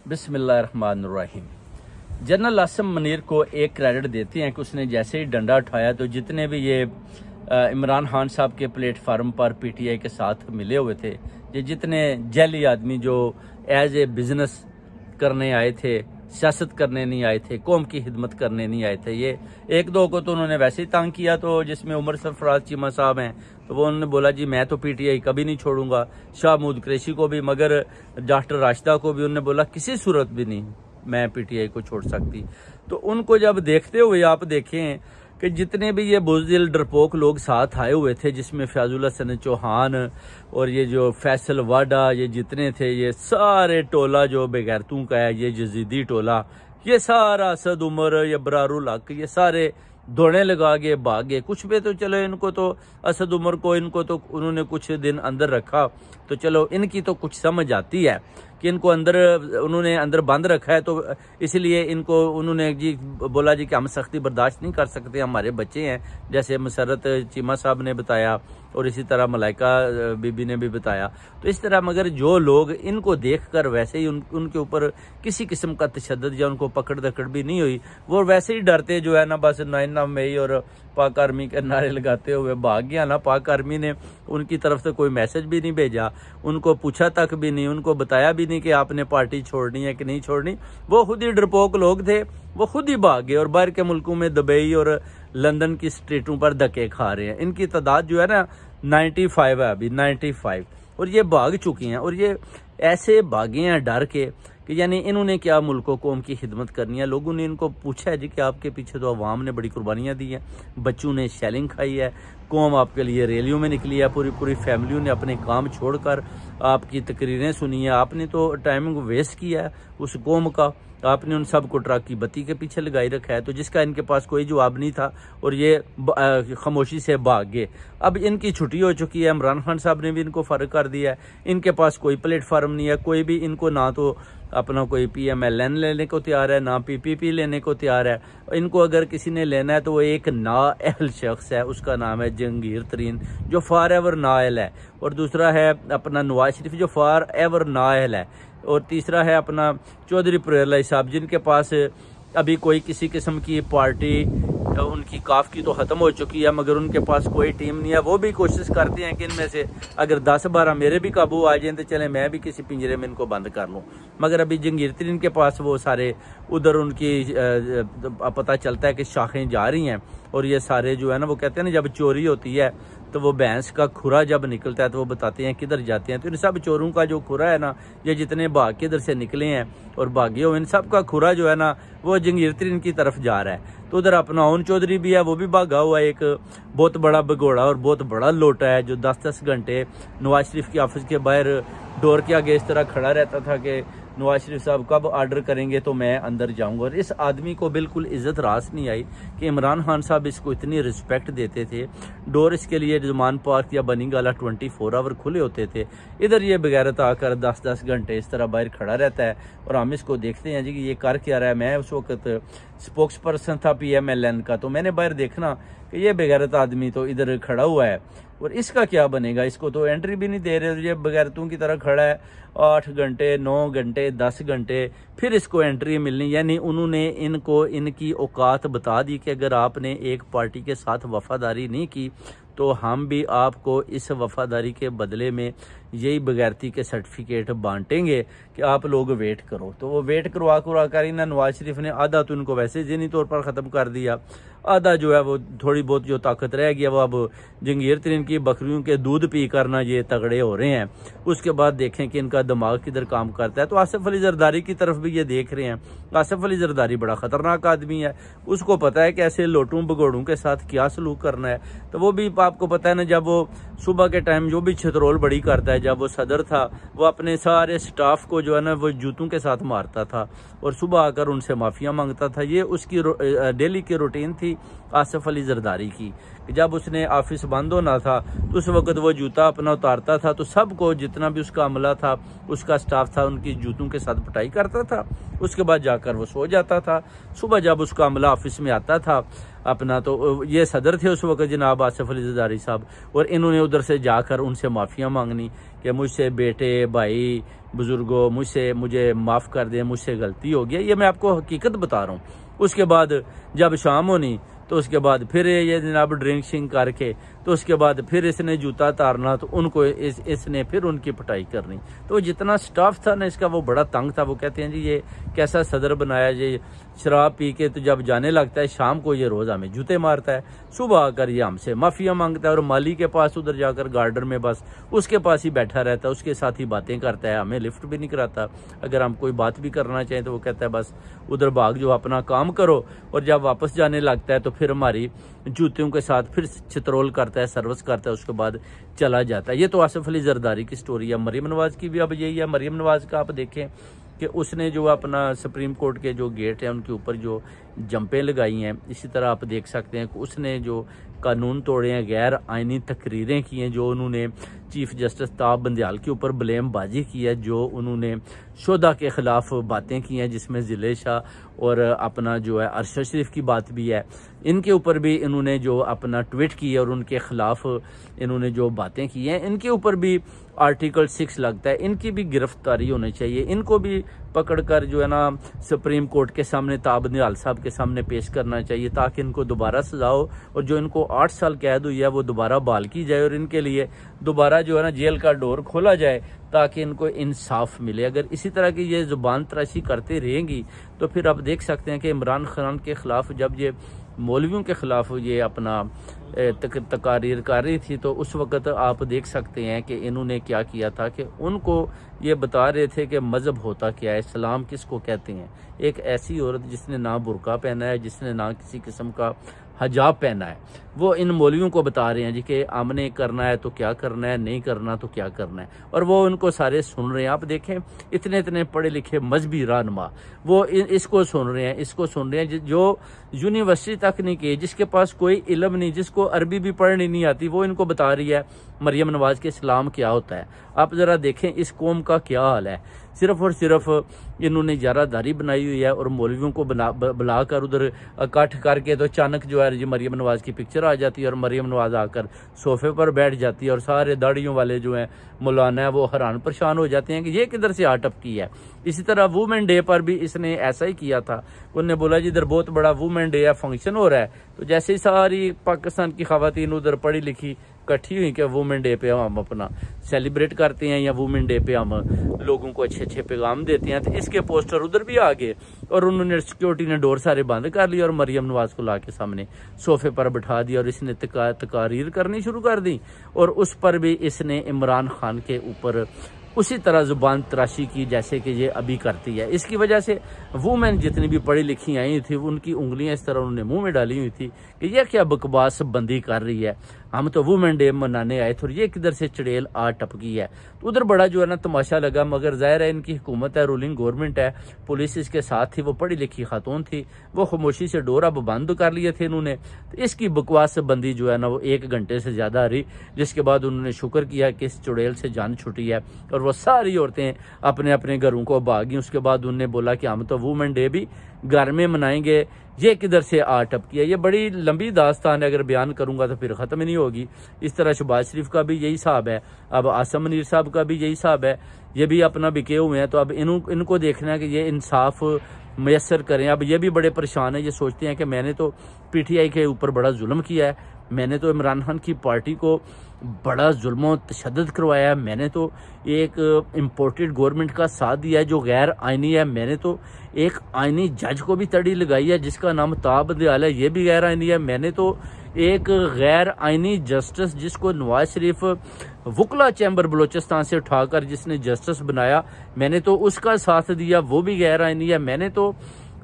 बिस्मिल्लाहिर्रहमानिर्रहीम। जनरल आसिम मुनीर को एक क्रेडिट देते हैं कि उसने जैसे ही डंडा उठाया तो जितने भी ये इमरान खान साहब के प्लेटफार्म पर पीटीआई के साथ मिले हुए थे, ये जितने जैली आदमी जो एज ए बिजनेस करने आए थे, सियासत करने नहीं आए थे, कौम की खिदमत करने नहीं आए थे, ये एक दो को तो उन्होंने वैसे ही तंग किया। तो जिसमें उमर सरफराज चीमा साहब हैं, तो वो उन्होंने बोला जी मैं तो पीटीआई कभी नहीं छोड़ूंगा। शाह महमूद कुरैशी को भी, मगर डॉक्टर राशिदा को भी उन्होंने बोला किसी सूरत भी नहीं मैं पीटीआई को छोड़ सकती। तो उनको जब देखते हुए आप देखें कि जितने भी ये बुज़दिल डरपोक लोग साथ आए हुए थे, जिसमें फयाजुल हसन चौहान और ये जो फैसल वाडा, ये जितने थे, ये सारे टोला जो बेगैरतों का है, ये यजीदी टोला, ये सारा असद उमर, ये बरारुल हक, ये सारे दौड़े लगा के भाग गए। कुछ पे तो चलो इनको तो असद उमर को इनको तो उन्होंने कुछ दिन अंदर रखा, तो चलो इनकी तो कुछ समझ आती है कि इनको अंदर उन्होंने अंदर बंद रखा है, तो इसलिए इनको उन्होंने जी बोला जी कि हम सख्ती बर्दाश्त नहीं कर सकते, हमारे बच्चे हैं, जैसे मसरत चीमा साहब ने बताया और इसी तरह मलाइका बीबी ने भी बताया। तो इस तरह मगर जो लोग इनको देखकर वैसे ही उनके ऊपर किसी किस्म का तशद्दुद या उनको पकड़ दकड़ भी नहीं हुई, वो वैसे ही डरते जो है ना बस नाइना मई और पाक आर्मी के नारे लगाते हुए भाग गया ना। पाक आर्मी ने उनकी तरफ से कोई मैसेज भी नहीं भेजा, उनको पूछा तक भी नहीं, उनको बताया भी नहीं कि आपने पार्टी छोड़नी है कि नहीं छोड़नी। वो खुद ही डरपोक लोग थे, वो खुद ही भाग गए और बाहर के मुल्कों में दुबई और लंदन की स्ट्रीटों पर धक्के खा रहे हैं। इनकी तादाद जो है ना 95 है अभी, 95, और ये भाग चुकी हैं। और ये ऐसे भागे हैं डर के कि यानी इन्होंने क्या मुल्क कौम की खिदमत करनी है। लोगों ने इनको पूछा है जी कि आपके पीछे तो अवाम ने बड़ी कुर्बानियाँ दी हैं, बच्चों ने शेलिंग खाई है, कौम आपके लिए रैलियों में निकली है, पूरी पूरी फैमिलियों ने अपने काम छोड़कर आपकी तकरीरें सुनी है, आपने तो टाइमिंग वेस्ट किया है उस कौम का, आपने उन सब को ट्रक की बत्ती के पीछे लगाई रखा है। तो जिसका इनके पास कोई जवाब नहीं था और ये खामोशी से भाग गए। अब इनकी छुट्टी हो चुकी है, इमरान खान साहब ने भी इनको फ़र्क कर दिया है, इनके पास कोई प्लेटफार्म नहीं है, कोई भी इनको ना तो अपना कोई PMLN लेने को तैयार है, ना PPP लेने को तैयार है। इनको अगर किसी ने लेना है तो वो एक नाअहल शख्स है, उसका नाम है जहांगीर तरीन, जो फॉर एवर नाअहल है, और दूसरा है अपना नवाज शरीफ जो फॉर एवर नाअहल है, और तीसरा है अपना चौधरी पुरेला साहब, जिनके पास अभी कोई किसी किस्म की पार्टी उनकी काफ की तो ख़त्म हो चुकी है, मगर उनके पास कोई टीम नहीं है। वो भी कोशिश करते हैं कि इनमें से अगर 10-12 मेरे भी काबू आ जाएं तो चले मैं भी किसी पिंजरे में इनको बंद कर लूं। मगर अभी जहांगीर तरीन के पास वो सारे उधर उनकी पता चलता है कि शाखें जा रही हैं, और ये सारे जो है ना, वो कहते हैं ना जब चोरी होती है तो वो भैंस का खुरा जब निकलता है तो वो बताते हैं किधर जाते हैं। तो इन सब चोरों का जो खुरा है ना, ये जितने भाग के इधर से निकले हैं और भागे हुए, इन सब का खुरा जो है ना वो जहांगीर तरीन की तरफ जा रहा है। तो उधर अपना ओन चौधरी भी है, वो भी भागा हुआ है, एक बहुत बड़ा भगोड़ा और बहुत बड़ा लोटा है, जो 10-10 घंटे नवाज शरीफ की ऑफिस के बाहर डोर के आगे इस तरह खड़ा रहता था कि नवाज शरीफ साहब कब ऑर्डर करेंगे तो मैं अंदर जाऊंगा। और इस आदमी को बिल्कुल इज्जत रास नहीं आई कि इमरान खान साहब इसको इतनी रिस्पेक्ट देते थे। डोर इसके लिए जुमान पार्क या बनी गाला 24 आवर खुले होते थे, इधर ये बगैरत आकर 10-10 घंटे इस तरह बाहर खड़ा रहता है, और हम इसको देखते हैं जी कि ये कर क्या रहा है। मैं उस वक्त स्पोक्स पर्सन था PMLN का, तो मैंने बाहर देखना कि ये बेगैरत आदमी तो इधर खड़ा हुआ है, और इसका क्या बनेगा, इसको तो एंट्री भी नहीं दे रहे, ये बेगैरतों की तरह खड़ा है 8 घंटे 9 घंटे 10 घंटे, फिर इसको एंट्री मिलनी। यानी उन्होंने इनको इनकी औकात बता दी कि अगर आपने एक पार्टी के साथ वफादारी नहीं की तो हम भी आपको इस वफादारी के बदले में यही बगैरती के सर्टिफिकेट बांटेंगे कि आप लोग वेट करो। तो वो वेट करवा कर ही ना नवाज शरीफ ने आधा तो उनको वैसे ज़हनी तौर पर ख़त्म कर दिया, आधा जो है वो थोड़ी बहुत जो ताकत रह गया वो अब जहांगीर तरीन की बकरियों के दूध पी करना ये तगड़े हो रहे हैं। उसके बाद देखें कि इनका दिमाग किधर काम करता है। तो आसिफ अली जरदारी की तरफ भी ये देख रहे हैं। आसिफ अली जरदारी बड़ा ख़तरनाक आदमी है, उसको पता है कि ऐसे लोटों भगोड़ों के साथ क्या सलूक करना है। तो वो भी आपको पता है ना, जब वो सुबह के टाइम जो भी छतरोल बड़ी करता है, जब वो सदर था वो अपने सारे स्टाफ को जो है ना वो जूतों के साथ मारता था और सुबह आकर उनसे माफिया मांगता था। ये उसकी डेली की रूटीन थी आसिफ अली जरदारी की जब उसने ऑफिस बंद होना था तो उस वक्त वो जूता अपना उतारता था तो सबको, जितना भी उसका अमला था, उसका स्टाफ था, उनकी जूतों के साथ पिटाई करता था। उसके बाद जाकर वो सो जाता था। सुबह जब उसका अमला ऑफिस में आता था अपना, तो ये सदर थे उस वक्त जनाब आसिफ अली ज़रदारी साहब, और इन्होंने उधर से जाकर उनसे माफ़िया मांगनी कि मुझसे बेटे, भाई, बुजुर्गों, मुझे माफ़ कर दें, मुझसे गलती हो गई। ये मैं आपको हकीकत बता रहा हूँ। उसके बाद जब शाम होनी तो उसके बाद फिर ये जनाब ड्रिंक शिंक करके, तो उसके बाद फिर इसने जूता तारना, तो उनको इसने फिर उनकी पिटाई करनी। तो जितना स्टाफ था ना इसका, वो बड़ा तंग था। वो कहते हैं जी ये कैसा सदर बनाया, ये शराब पी के तो जब जाने लगता है शाम को ये रोज़ हमें जूते मारता है, सुबह आकर ये हमसे माफिया मांगता है, और माली के पास उधर जाकर गार्डन में बस उसके पास ही बैठा रहता है, उसके साथ ही बातें करता है, हमें लिफ्ट भी नहीं कराता। अगर हम कोई बात भी करना चाहें तो वो कहता है बस उधर भाग जो, अपना काम करो। और जब वापस जाने लगता है तो फिर हमारी जूतियों के साथ फिर चित्रोल करता है, सर्विस करता है, उसके बाद चला जाता है। ये तो आसिफ अली ज़रदारी की स्टोरी है। मरियम नवाज की भी अब यही है। मरियम नवाज का आप देखें कि उसने जो अपना सुप्रीम कोर्ट के जो गेट है उनके ऊपर जो जंपें लगाई हैं, इसी तरह आप देख सकते हैं कि उसने जो कानून तोड़े हैं, गैर आइनी तकरीरें की हैं, जो उन्होंने चीफ जस्टिस ताब बंदियाल के ऊपर ब्लेमबाजी की है, जो उन्होंने शोधा के ख़िलाफ़ बातें की हैं, जिसमें ज़िले शाह और अपना जो है अरशद शरीफ की बात भी है, इनके ऊपर भी इन्होंने जो अपना ट्वीट की है और उनके ख़िलाफ़ इन्होंने जो बातें की हैं, इनके ऊपर भी आर्टिकल 6 लगता है। इनकी भी गिरफ्तारी होनी चाहिए। इनको भी पकड़कर जो है ना सुप्रीम कोर्ट के सामने ताब बंदियाल साहब के सामने पेश करना चाहिए, ताकि इनको दोबारा सजा हो, और जो इनको 8 साल कैद हुई है वो दोबारा बहाल की जाए, और इनके लिए दोबारा जो है ना जेल का डोर खोला जाए, ताकि इनको इंसाफ मिले। अगर इसी तरह की ये जुबान तराशी करते रहेंगी तो फिर आप देख सकते हैं कि इमरान खान के ख़िलाफ़ जब ये मौलवियों के ख़िलाफ़ ये अपना तकारीर कर रही थी, तो उस वक़्त आप देख सकते हैं कि इन्होंने क्या किया था कि उनको ये बता रहे थे कि मज़हब होता क्या है, इस्लाम किसको कहते हैं। एक ऐसी औरत जिसने ना बुर्का पहना है, जिसने ना किसी किस्म का हिजाब पहना है, वो इन मौलवियों को बता रहे हैं जी कि हमने करना है तो क्या करना है, नहीं करना तो क्या करना है, और वो उनको सारे सुन रहे हैं। आप देखें इतने इतने पढ़े लिखे मजहबी रहनुमा वो इसको सुन रहे हैं, इसको सुन रहे हैं, जो यूनिवर्सिटी तक नहीं की, जिसके पास कोई इल्म नहीं, जिसको अरबी भी पढ़नी नहीं आती, वो इनको बता रही है मरियम नवाज के इस्लाम क्या होता है। आप ज़रा देखें इस कौम का क्या हाल है। सिर्फ और सिर्फ इन्होंने जारादारी बनाई हुई है, और मौलवियों को बुलाकर उधर इकट्ठ करके तो अचानक जो है जी मरियम नवाज की पिक्चर आ जाती है, और मरियम नवाज आकर सोफे पर बैठ जाती है, और सारे दाढ़ियों वाले जो हैं मौलाना है वो हैरान परेशान हो जाते हैं कि ये किधर से आ टपकी है। इसी तरह वुमेन डे पर भी इसने ऐसा ही किया था। उन्होंने बोला जी इधर बहुत बड़ा वुमेन डे है, फंक्शन हो रहा है, तो जैसे ही सारी पाकिस्तान की खवातीन उधर पढ़ी लिखी इकट्ठी हुई कि वुमेन डे पे हम अपना सेलिब्रेट करते हैं, या वुमेन डे पे हम लोगों को अच्छे अच्छे पैगाम देते हैं, तो इसके पोस्टर उधर भी आ गए, और उन्होंने सिक्योरिटी ने डोर सारे बंद कर लिए, और मरियम नवाज को ला के सामने सोफे पर बिठा दिया, और इसने तकारीर करनी शुरू कर दी, और उस पर भी इसने इमरान खान के ऊपर उसी तरह जुबान तराशी की जैसे कि ये अभी करती है। इसकी वजह से वुमेन जितनी भी पढ़ी लिखी आई थी, उनकी उंगलियां इस तरह उन्होंने मुंह में डाली हुई थी कि यह क्या बकवास बंदी कर रही है, हम तो वुमेन डे मनाने आए थे, और ये किधर से चुड़ैल आ टपकी है। तो उधर बड़ा जो है ना तमाशा लगा, मगर जाहिर है इनकी हुकूमत है, रूलिंग गवर्नमेंट है, पुलिस इसके साथ थी, वो पढ़ी लिखी खातून थी, वो खामोशी से डोर अब बंद कर लिए थे इन्होंने। तो इसकी बकवास बंदी जो है ना वो 1 घंटे से ज़्यादा रही, जिसके बाद उन्होंने शुक्र किया कि इस चुड़ैल से जान छुटी है, और वो सारी औरतें अपने अपने घरों को भागी। उसके बाद उन्होंने बोला कि हम तो वुमेन डे भी घर में मनाएंगे। ये किधर से आ टपकी है, ये बड़ी लंबी दास्तान है, अगर बयान करूंगा तो फिर ख़त्म ही नहीं होगी। इस तरह शहबाज शरीफ का भी यही हिसाब है, अब आसम मुनीर साहब का भी यही हिसाब है, ये भी अपना बिके हुए हैं। तो अब इनको देखना है कि ये इंसाफ मैसर करें। अब ये भी बड़े परेशान है, ये सोचते हैं कि मैंने तो PTI के ऊपर बड़ा जुल्म किया है, मैंने तो इमरान खान की पार्टी को बड़ा जुल्म तशद्दुद करवाया है, मैंने तो एक इम्पोर्टेड गवर्नमेंट का साथ दिया है जो गैर आइनी है, मैंने तो एक आइनी जज को भी तड़ी लगाई है जिसका नाम ताब बंदियाल है, ये भी गैर आइनी है, मैंने तो एक गैर आइनी जस्टिस जिसको नवाज शरीफ वकला चैम्बर बलोचिस्तान से उठाकर जिसने जस्टिस बनाया, मैंने तो उसका साथ दिया, वो भी गैर आइनी है, मैंने तो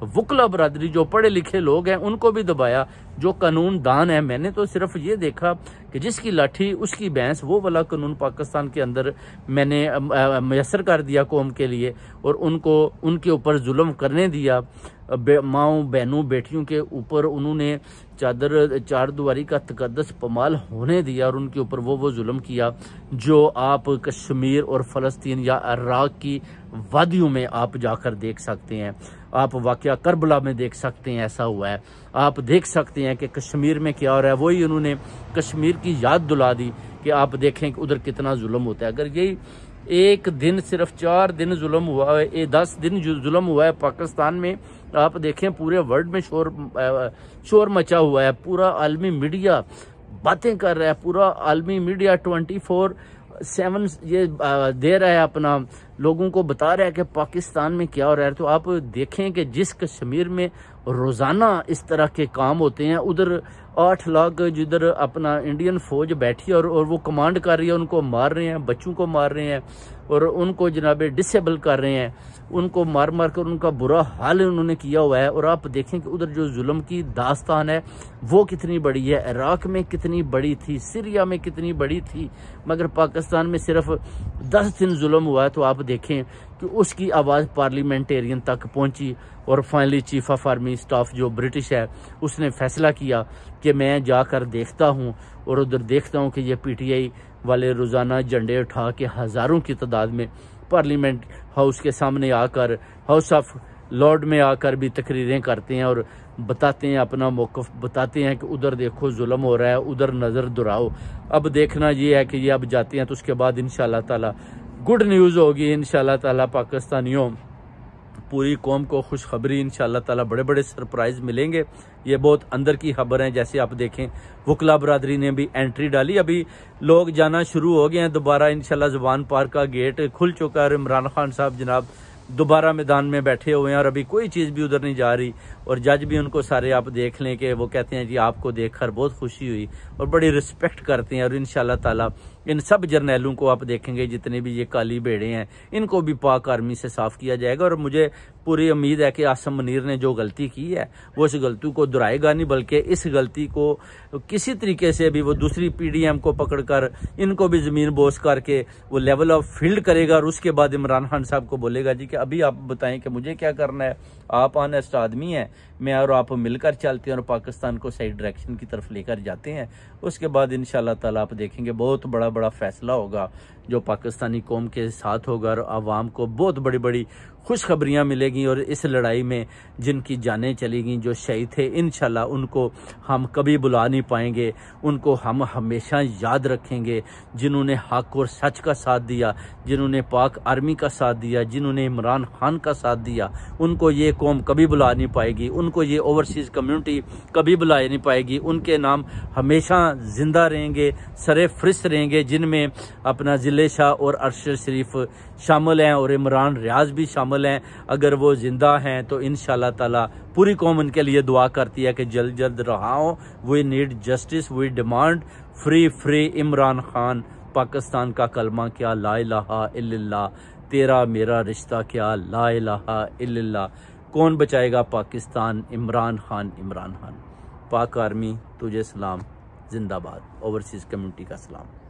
वकला बरादरी जो पढ़े लिखे लोग हैं उनको भी दबाया, जो कानून दान है। मैंने तो सिर्फ ये देखा कि जिसकी लाठी उसकी भैंस, वो वाला कानून पाकिस्तान के अंदर मैंने मैसर कर दिया कौम के लिए, और उनको उनके ऊपर जुल्म करने दिया। माओ बहनों बेटियों के ऊपर उन्होंने चार दुआरी का तकद्दस पमाल होने दिया और उनके ऊपर वो जुल्म किया जो आप कश्मीर और फ़लस्तीन या इराक की वादियों में आप जाकर देख सकते हैं। आप वाक़या करबला में देख सकते हैं, ऐसा हुआ है। आप देख सकते हैं कि कश्मीर में क्या हो रहा है। वही उन्होंने कश्मीर की याद दिला दी कि आप देखें कि उधर कितना जुल्म होता है। अगर यही एक दिन, सिर्फ 4 दिन जुल्म हुआ है, 10 दिन जुल्म हुआ है पाकिस्तान में, आप देखें पूरे वर्ल्ड में शोर मचा हुआ है। पूरा आलमी मीडिया बातें कर रहा है, पूरा आलमी मीडिया 24/7 ये दे रहा है, अपना लोगों को बता रहा है कि पाकिस्तान में क्या हो रहा है। तो आप देखें कि जिस कश्मीर में रोज़ाना इस तरह के काम होते हैं, उधर 8 लाख जिधर अपना इंडियन फौज बैठी है और वो कमांड कर रही है, उनको मार रहे हैं, बच्चों को मार रहे हैं और उनको जनाबे डिसेबल कर रहे हैं, उनको मार मार कर उनका बुरा हाल उन्होंने किया हुआ है। और आप देखें कि उधर जो जुल्म की दास्तान है वो कितनी बड़ी है, इराक में कितनी बड़ी थी, सीरिया में कितनी बड़ी थी, मगर पाकिस्तान में सिर्फ 10 दिन जुल्म हुआ है। तो आप देखें कि उसकी आवाज़ पार्लियामेंटेरियन तक पहुंची और finally chief of army staff जो ब्रिटिश है उसने फैसला किया कि मैं जाकर देखता हूं और उधर देखता हूं कि ये PTI वाले रोज़ाना झंडे उठा के हज़ारों की तादाद में पार्लियामेंट हाउस के सामने आकर, हाउस ऑफ लॉर्ड में आकर भी तकरीरें करते हैं और बताते हैं, अपना मौक़िफ़ बताते हैं कि उधर देखो जुल्म हो रहा है, उधर नज़र दुराओ। अब देखना ये है कि ये अब जाते हैं तो उसके बाद इंशाअल्लाह ताला गुड न्यूज़ होगी। इंशाअल्लाह ताला पाकिस्तानियों, पूरी कौम को खुशखबरी, इंशाअल्लाह ताला बड़े बड़े सरप्राइज़ मिलेंगे। ये बहुत अंदर की खबर है। जैसे आप देखें वकला बरादरी ने भी एंट्री डाली, अभी लोग जाना शुरू हो गए हैं दोबारा। इंशाअल्लाह ज़ुबान पार का गेट खुल चुका है और इमरान खान साहब जनाब दोबारा मैदान में बैठे हुए हैं और अभी कोई चीज़ भी उधर नहीं जा रही। और जज भी उनको सारे आप देख लें कि वो कहते हैं जी आपको देखकर बहुत खुशी हुई और बड़ी रिस्पेक्ट करते हैं। और इंशाअल्लाह ताला इन सब जर्नैलों को आप देखेंगे, जितने भी ये काली भेड़े हैं, इनको भी पाक आर्मी से साफ़ किया जाएगा। और मुझे पूरी उम्मीद है कि आसम मुनीर ने जो गलती की है वो इस गलती को दोहराएगा नहीं, बल्कि इस गलती को किसी तरीके से भी वो दूसरी PDM को पकड़कर इनको भी ज़मीन बोस करके वो लेवल ऑफ फील्ड करेगा। और उसके बाद इमरान खान साहब को बोलेगा जी कि अभी आप बताएं कि मुझे क्या करना है, आप ऑनेस्ट आदमी हैं, मैं और आप मिलकर चलते हैं और पाकिस्तान को सही डायरेक्शन की तरफ लेकर जाते हैं। उसके बाद इंशाअल्लाह ताला आप देखेंगे बहुत बड़ा फैसला होगा जो पाकिस्तानी कौम के साथ होगा और आवाम को बहुत बड़ी बड़ी खुशखबरियाँ मिलेगी। और इस लड़ाई में जिनकी जानें चली गई, जो शहीद थे, इंशाअल्लाह उनको हम कभी बुला नहीं पाएंगे, उनको हम हमेशा याद रखेंगे। जिन्होंने हक और सच का साथ दिया, जिन्होंने पाक आर्मी का साथ दिया, जिन्होंने इमरान खान का साथ दिया, उनको ये कौम कभी बुला नहीं पाएगी, उनको ये ओवरसीज़ कम्युनिटी कभी बुला नहीं पाएगी। उनके नाम हमेशा जिंदा रहेंगे, सरे फरिस्त रहेंगे, जिनमें अपना जिले शाह और अरशद शरीफ शामिल हैं और इमरान रियाज भी शामिल हैं। अगर वो जिंदा हैं तो इंशाअल्लाह ताला पूरी कौम उनके लिए दुआ करती है कि जल्द जल्द रहा हो। We need justice, we demand free Imran Khan. Pakistan का कलमा क्या, ला इलाहा इल्लल्लाह, तेरा मेरा रिश्ता क्या, ला इलाहा इल्लल्लाह। कौन बचाएगा पाकिस्तान? इमरान खान। पाक आर्मी तुझे सलाम, जिंदाबाद। ओवरसीज़ कम्युनिटी का सलाम।